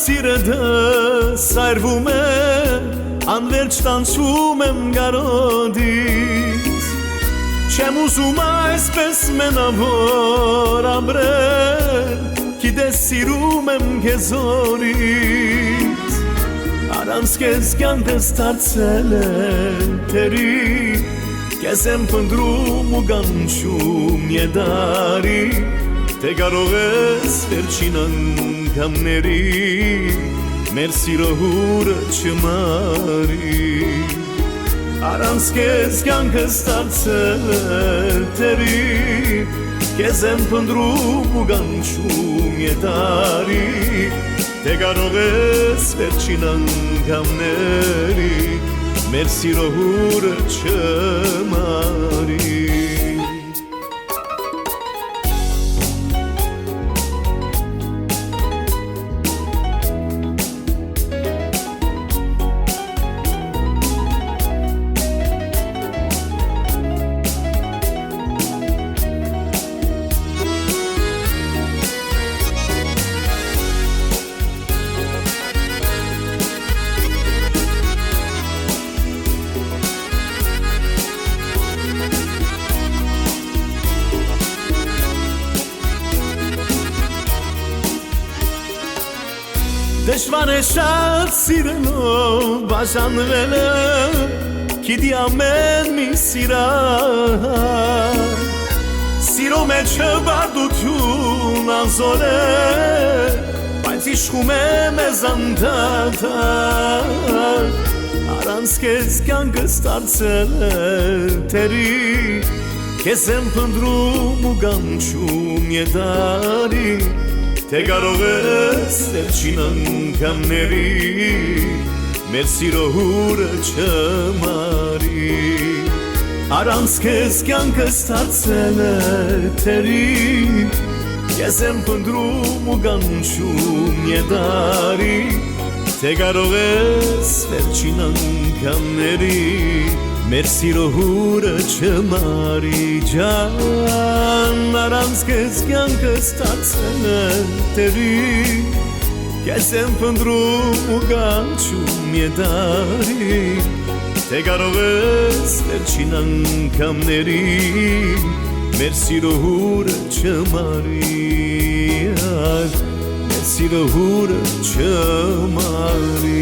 սիրեդը սայրվում է անվերջ տանցում եմ գարոդից Չեմ ուզում այսպես մենավոր ամրել Գիտես սիրում եմ քեզ օրից Առանց քեզ կյանքս դարձել է թերի Քեզ եմ փնտրում ու կանչում եդարի Թե կարող ես վերջին անգամների Մեր սիրո հուրը չմարի Առանց քեզ կյանքս դարձել է թերի Քեզ եմ փնտրում ու կանչում եդարի Թե կարող ես վերջին անգամների Մեր սիրո հուրը չմարի Դժվար է շատ սիրելով բաժանվել Գիտի ամեն մի սիրահար Սիրո մեջ բարդություն անզոր է Բայց իշխում է մեզ անդադար Առանց քեզ կյանքս դարձել է թերի Քեզ եմ փնտրում ու կանչում եդարի Թե կարող ես վերջին անգամների Մեր սիրո հուրը չմարի Առանց քեզ կյանքս դարձել է թերի Քեզ եմ փնտրում ու կանչում եդարի Թե կարող ես վերջին անգամների Մեր սիրո հուրը չմարի ջան Առանց քեզ կյանքս դարձել է թերի Քեզ եմ փնտրում ու կանչում եդարի Թե կարող ես վերջին անգամների Մեր սիրո հուրը չմարի Մեր սիրո հուրը չմարի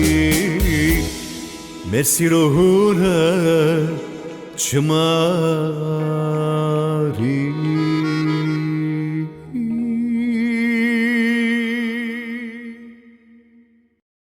Մեր սիրո հուրը չմարի